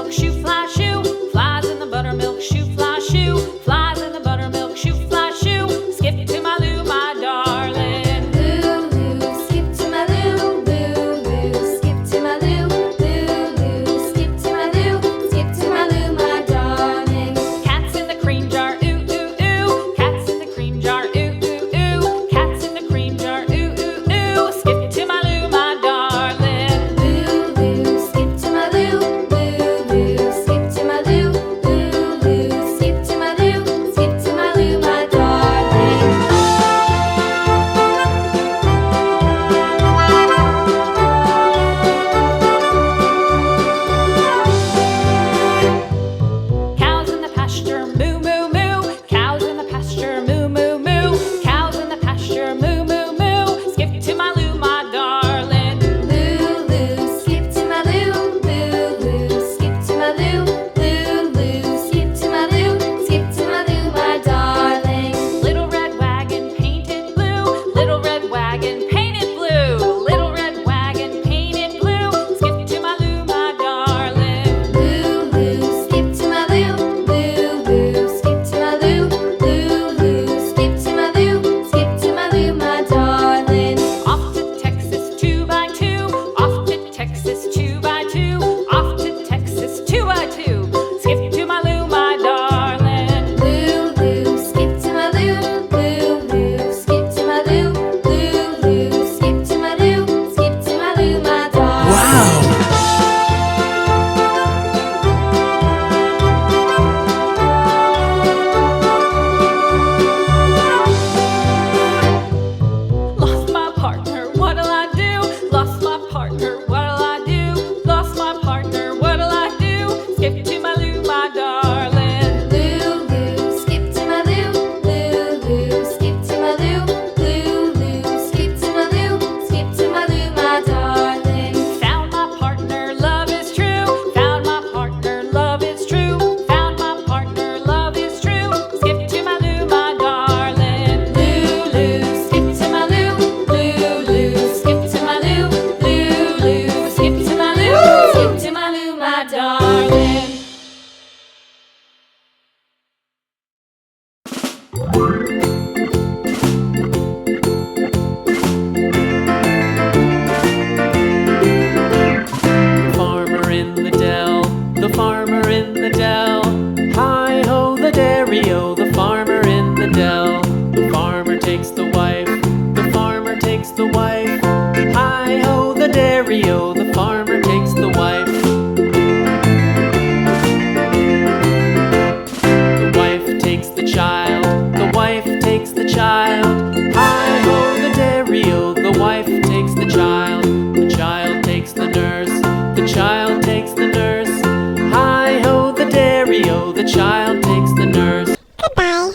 buttermilk shoe, fly shoe. Flies in the buttermilk shoe, fly shoe. Flies in the buttermilk shoe, fly shoe. Skip to my Lou, my darling. Lou, skip to my Lou, Lou, skip to my Lou, Lou, skip to my Lou, skip to my Lou, my darling. Cats in the cream jar, ooh, ooh, ooh. Cats in the cream jar, ooh, ooh, ooh. Cats in the cream jar, ooh, ooh, ooh. Skip to my Lou, my darling. Lou, skip to my Lou, Lou, skip to my Lou, Lou, skip to my Lou, skip to my Lou, my darling. Cows in the pasture, moo, moo, moo. Cows in the pasture, moo, moo, moo. Cows in the pasture, moo, moo, moo. Skip to my Lou, my darling. Lou, skip to my Lou, Lou, skip to my Lou, Lou, skip to my Lou, skip to my Lou, my darling. Little red wagon painted blue. Little red wagon painted blue. Little red wagon painted blue. Skip to my Lou, my darling. Lou, skip to my Lou, Lou, skip to my Lou, Lou, skip to my Lou, skip to my Lou, my darling. Off to Texas 2x2. Off to Texas 2x2. Off to Texas 2x2. Skip to my Lou, my darling. Lou, skip to my Lou, Lou, skip to my Lou, Lou, skip to my Lou, skip to my Lou, my darling. Wow! Lost my partner, what'll I do? Lost my partner, what'll I do? Lost my partner, what'll I do? Skip to my Lou, my darling. Lou, skip to my Lou, Lou, skip to my Lou, Lou, skip to my Lou, skip to my Lou, my darling. Found my partner, love is true. Found my partner, love is true. Found my partner, love is true. Skip to my Lou, my darling. Lou, skip to my Lou. Lou, skip to my Lou. Lou, skip to my Lou. Skip to my Lou, my darling. Farmer in the dell, the farmer in the dell. Hi ho the dairy-o, the farmer in the dell. The farmer takes the wife, the farmer takes the wife. Hi ho the dairy-o, the farmer takes the wife. The wife takes the child, the wife takes the child. Hi ho the dairy-o, the wife takes the child. The child takes the nurse, the child takes the nurse. Hi ho the dairy-o, the child takes the nurse. Goodbye.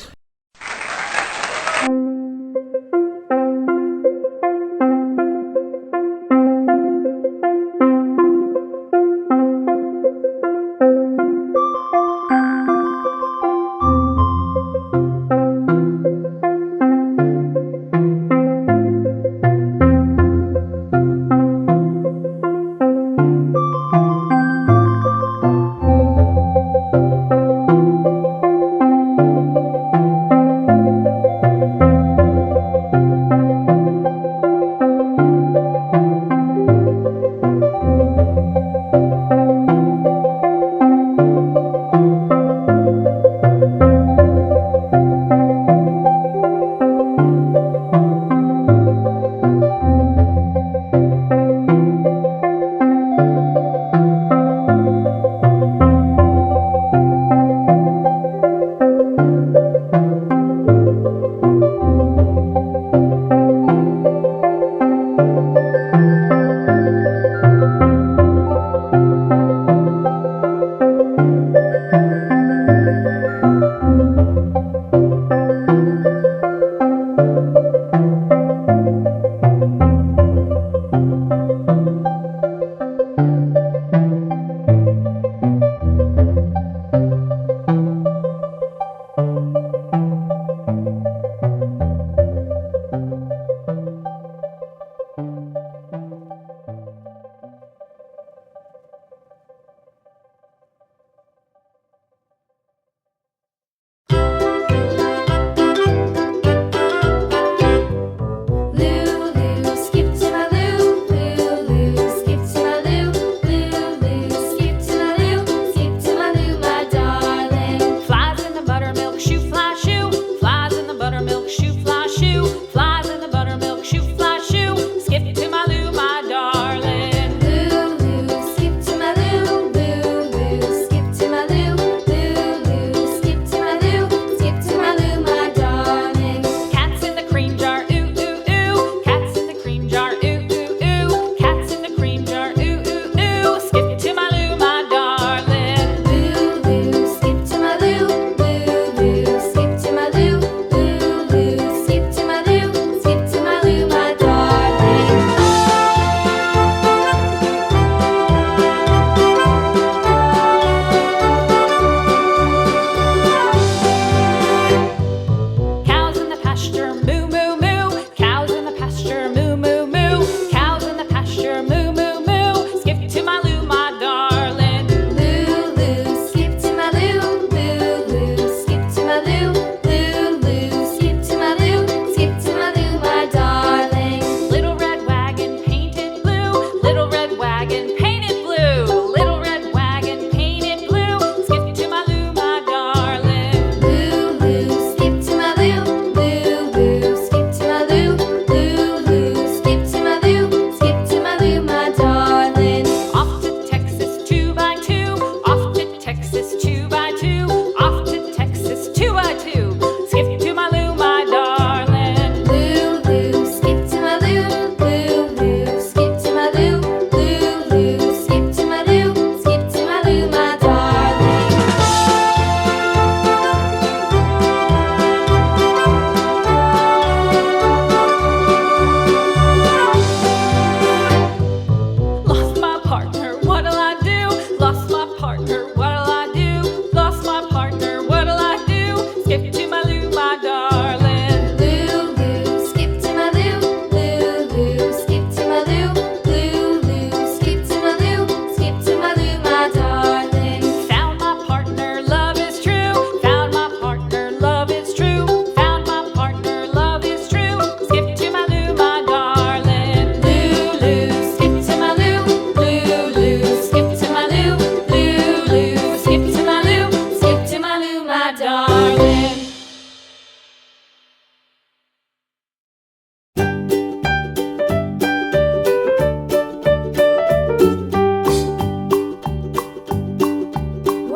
partner, what'll I do? Lost my partner, what'll I do? Skip to my loo, my darling. Lulu, skip to my loo. Lulu, skip to my loo. Lulu, skip to my loo. Skip to my loo, my darling. Found my partner, love is true. Found my partner, love is true. Found my partner, love is true. Skip to my loo, my darling. Lulu, skip to my loo. Lulu, skip to my loo. Lulu, skip to my loo. Skip to my loo, my darling.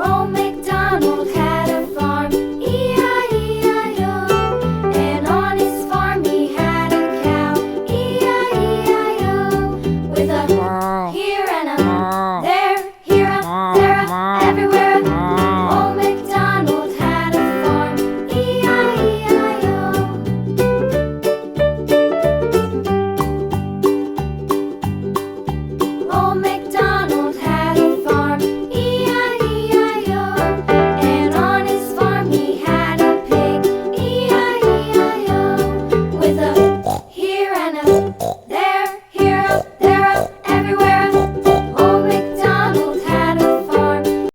Old MacDonald had a farm, E-I-E-I-O. And on his farm he had a cow, E-I-E-I-O. With a here and a there, here a, there a, everywhere